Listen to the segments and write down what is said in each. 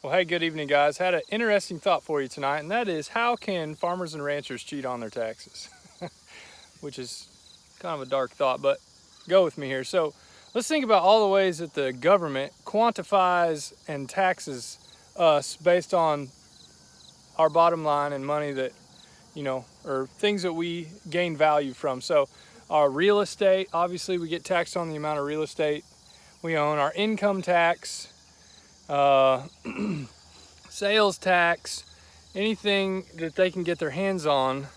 Well, hey, good evening, guys. Had an interesting thought for you tonight, and that is how can farmers and ranchers cheat on their taxes? Which is kind of a dark thought, but go with me here. So let's think about all the ways that the government quantifies and taxes us based on our bottom line and money that, or things that we gain value from. So our real estate, obviously we get taxed on the amount of real estate we own. Our income tax, uh, sales tax, anything that they can get their hands on,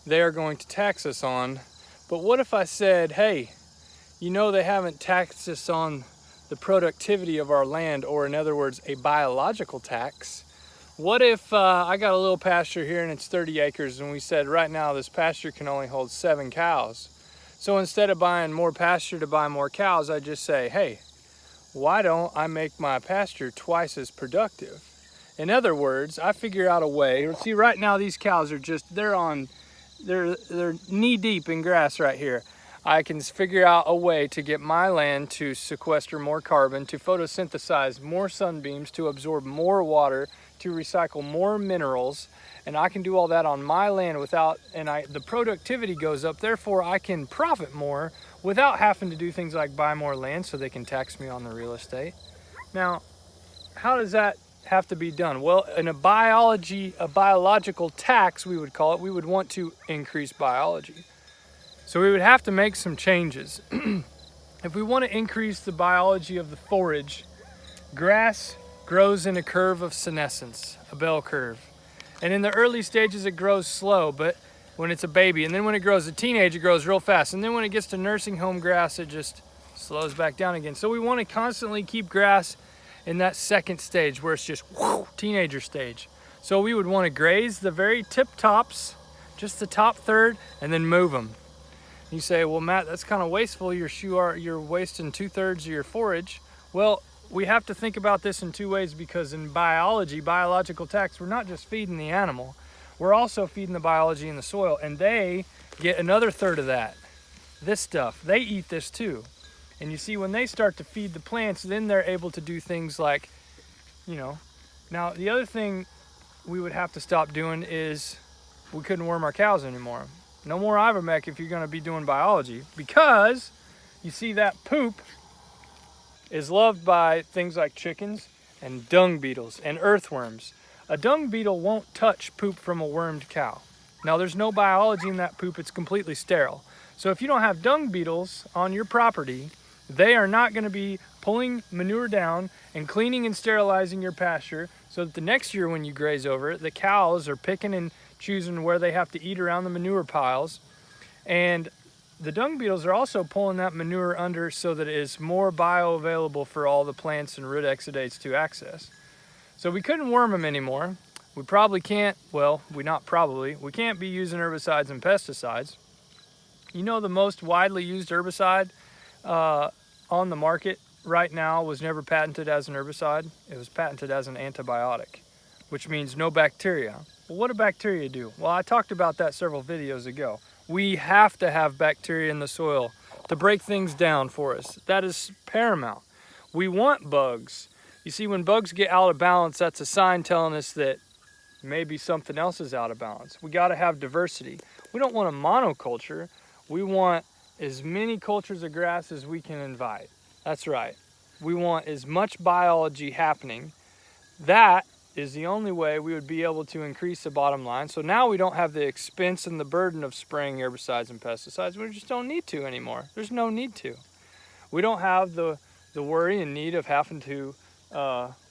they are going to tax us on. But what if I said, hey, they haven't taxed us on the productivity of our land, or in other words, a biological tax. What if I got a little pasture here and it's 30 acres and we said right now this pasture can only hold 7 cows. So instead of buying more pasture to buy more cows, I just say, hey, why don't I make my pasture twice as productive? In other words, I figure out a way. See, right now these cows are they're knee deep in grass right here. I can figure out a way to get my land to sequester more carbon, to photosynthesize more sunbeams, to absorb more water, to recycle more minerals, and I can do all that on my land the productivity goes up, therefore I can profit more without having to do things like buy more land so they can tax me on the real estate. Now, how does that have to be done? Well, in a biological tax, we would call it, we would want to increase biology. So we would have to make some changes. If we want to increase the biology of the forage, grass grows in a curve of senescence, a bell curve. And in the early stages, it grows slow, but when it's a baby, and then when it grows a teenage, it grows real fast. And then when it gets to nursing home grass, it just slows back down again. So we want to constantly keep grass in that second stage where it's just teenager stage. So we would want to graze the very tip tops, just the top third, and then move them. You say, well, Matt, that's kind of wasteful. You're wasting 2/3 of your forage. Well, we have to think about this in two ways, because in biological tax, we're not just feeding the animal, we're also feeding the biology in the soil, and they get another third of that. This stuff, they eat this too. And you see, when they start to feed the plants, then they're able to do things like, Now, the other thing we would have to stop doing is we couldn't worm our cows anymore. No more ivermectin if you're going to be doing biology, because you see that poop is loved by things like chickens and dung beetles and earthworms. A dung beetle won't touch poop from a wormed cow. Now, there's no biology in that poop. It's completely sterile. So if you don't have dung beetles on your property, they are not going to be pulling manure down and cleaning and sterilizing your pasture, so that the next year when you graze over it, the cows are picking and choosing where they have to eat around the manure piles. And the dung beetles are also pulling that manure under so that it is more bioavailable for all the plants and root exudates to access. So we couldn't worm them anymore. We probably can't, we can't be using herbicides and pesticides. The most widely used herbicide on the market right now was never patented as an herbicide. It was patented as an antibiotic, which means no bacteria. Well, what do bacteria do? Well, I talked about that several videos ago. We have to have bacteria in the soil to break things down for us. That is paramount. We want bugs. You see, when bugs get out of balance, that's a sign telling us that maybe something else is out of balance. We got to have diversity. We don't want a monoculture. We want as many cultures of grass as we can invite. That's right. We want as much biology happening. That is the only way we would be able to increase the bottom line. So now we don't have the expense and the burden of spraying herbicides and pesticides. We just don't need to anymore. There's no need to. We don't have the worry and need of having to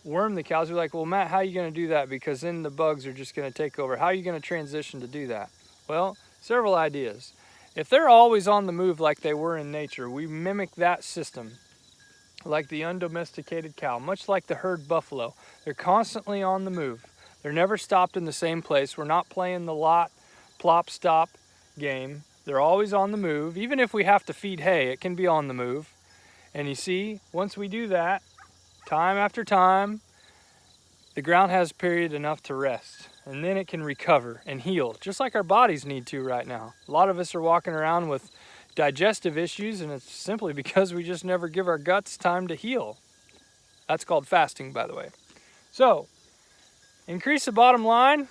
worm the cows. We're like, well, Matt, how are you going to do that? Because then the bugs are just going to take over. How are you going to transition to do that? Well, several ideas. If they're always on the move like they were in nature, we mimic that system like the undomesticated cow, much like the herd buffalo. They're constantly on the move. They're never stopped in the same place. We're not playing the lot, plop, stop game. They're always on the move. Even if we have to feed hay, it can be on the move. And you see, once we do that, time after time, the ground has period enough to rest. And then it can recover and heal, just like our bodies need to right now. A lot of us are walking around with digestive issues, and it's simply because we just never give our guts time to heal. That's called fasting, by the way. So, increase the bottom line.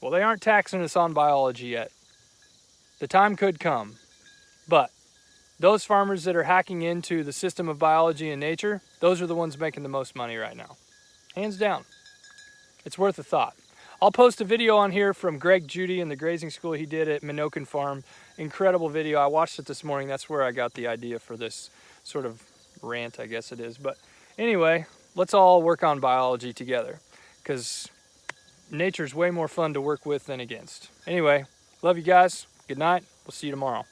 Well, they aren't taxing us on biology yet. The time could come. But those farmers that are hacking into the system of biology and nature, those are the ones making the most money right now. Hands down. It's worth a thought. I'll post a video on here from Greg Judy and the grazing school he did at Minokan Farm. Incredible video. I watched it this morning. That's where I got the idea for this sort of rant, I guess it is. But anyway, let's all work on biology together, because nature's way more fun to work with than against. Anyway, love you guys. Good night. We'll see you tomorrow.